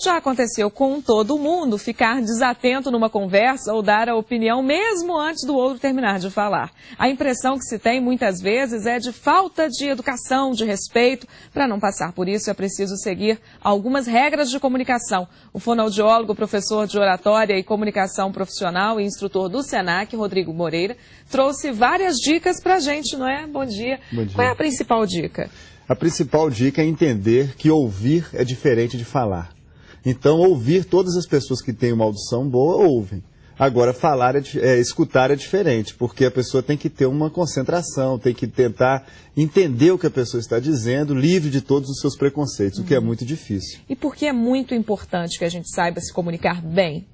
Já aconteceu com todo mundo ficar desatento numa conversa ou dar a opinião mesmo antes do outro terminar de falar. A impressão que se tem muitas vezes é de falta de educação, de respeito. Para não passar por isso é preciso seguir algumas regras de comunicação. O fonoaudiólogo, professor de oratória e comunicação profissional e instrutor do SENAC, Rodrigo Moreira, trouxe várias dicas para a gente, não é? Bom dia. Bom dia. Qual é a principal dica? A principal dica é entender que ouvir é diferente de falar. Então, ouvir, todas as pessoas que têm uma audição boa, ouvem. Agora, falar, escutar é diferente, porque a pessoa tem que ter uma concentração, tem que tentar entender o que a pessoa está dizendo, livre de todos os seus preconceitos, o que é muito difícil. E por que é muito importante que a gente saiba se comunicar bem?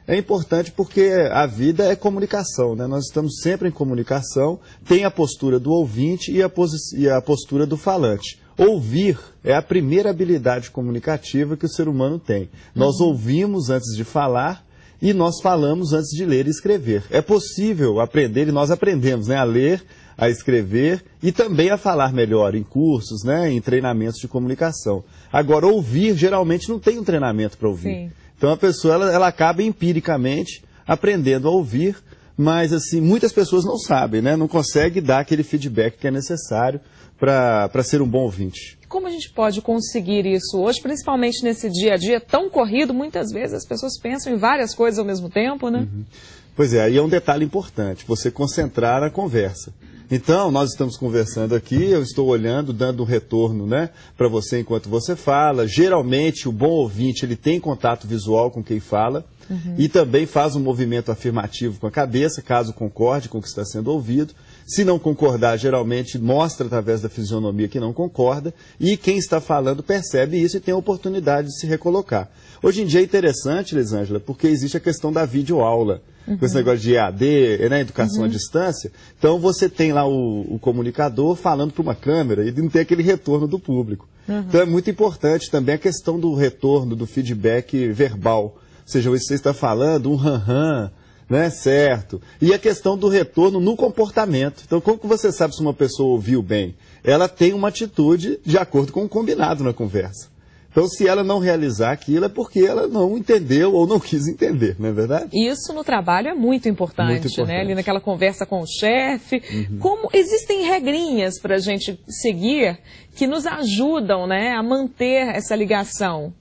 É importante porque a vida é comunicação, né? Nós estamos sempre em comunicação, tem a postura do ouvinte e a postura do falante. Ouvir é a primeira habilidade comunicativa que o ser humano tem. Nós ouvimos antes de falar e nós falamos antes de ler e escrever. É possível aprender, e nós aprendemos, né, a ler, a escrever e também a falar melhor em cursos, né, em treinamentos de comunicação. Agora, ouvir geralmente não tem um treinamento para ouvir. Sim. Então a pessoa ela acaba empiricamente aprendendo a ouvir, mas assim, muitas pessoas não sabem, né? Não conseguem dar aquele feedback que é necessário para ser um bom ouvinte. Como a gente pode conseguir isso hoje, principalmente nesse dia a dia tão corrido? Muitas vezes as pessoas pensam em várias coisas ao mesmo tempo, né? Pois é, aí é um detalhe importante, você concentrar na conversa. Então, nós estamos conversando aqui, eu estou olhando, dando um retorno, né, para você enquanto você fala. Geralmente, o bom ouvinte, ele tem contato visual com quem fala e também faz um movimento afirmativo com a cabeça, caso concorde com o que está sendo ouvido. Se não concordar, geralmente mostra através da fisionomia que não concorda e quem está falando percebe isso e tem a oportunidade de se recolocar. Hoje em dia é interessante, Elisângela, porque existe a questão da videoaula, com esse negócio de EAD, né, educação à distância. Então você tem lá o comunicador falando para uma câmera e não tem aquele retorno do público. Então é muito importante também a questão do retorno, do feedback verbal. Ou seja, você está falando um ram-ram, né, certo? E a questão do retorno no comportamento. Então, como que você sabe se uma pessoa ouviu bem? Ela tem uma atitude de acordo com o combinado na conversa. Então, se ela não realizar aquilo, é porque ela não entendeu ou não quis entender, não é verdade? Isso no trabalho é muito importante, né? Ali naquela conversa com o chefe. Como existem regrinhas para a gente seguir que nos ajudam, né, a manter essa ligação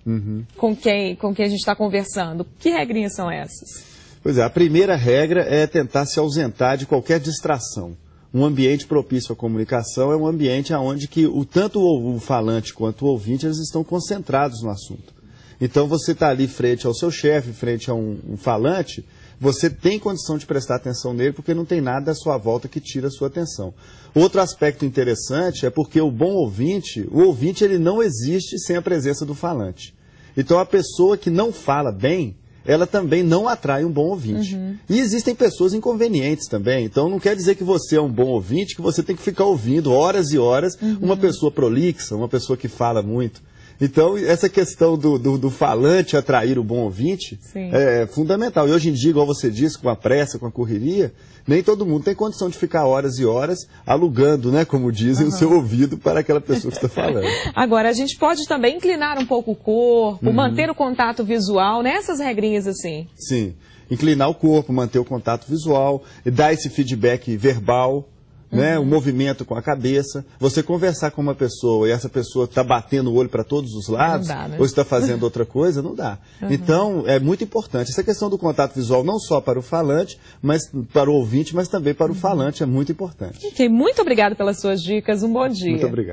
com quem a gente está conversando? Que regrinhas são essas? Pois é, a primeira regra é tentar se ausentar de qualquer distração. Um ambiente propício à comunicação é um ambiente onde que tanto o falante quanto o ouvinte eles estão concentrados no assunto. Então você está ali frente ao seu chefe, frente a um falante, você tem condição de prestar atenção nele porque não tem nada à sua volta que tira a sua atenção. Outro aspecto interessante é porque o ouvinte ele não existe sem a presença do falante. Então a pessoa que não fala bem, ela também não atrai um bom ouvinte. E existem pessoas inconvenientes também. Então não quer dizer que você é um bom ouvinte, que você tem que ficar ouvindo horas e horas uma pessoa prolixa, uma pessoa que fala muito. Então essa questão do falante atrair o bom ouvinte é fundamental. E hoje em dia, igual você disse, com a pressa, com a correria, nem todo mundo tem condição de ficar horas e horas alugando, né, como dizem, o seu ouvido para aquela pessoa que está falando. Agora, a gente pode também inclinar um pouco o corpo, manter o contato visual, nessas regrinhas assim. Sim, inclinar o corpo, manter o contato visual, dar esse feedback verbal, né, o movimento com a cabeça. Você conversar com uma pessoa e essa pessoa está batendo o olho para todos os lados, não dá, né? ou está fazendo outra coisa, não dá. Então, é muito importante. Essa questão do contato visual, não só para o falante, mas para o ouvinte, mas também para o falante, é muito importante. Ok, muito obrigada pelas suas dicas. Um bom dia. Muito obrigado.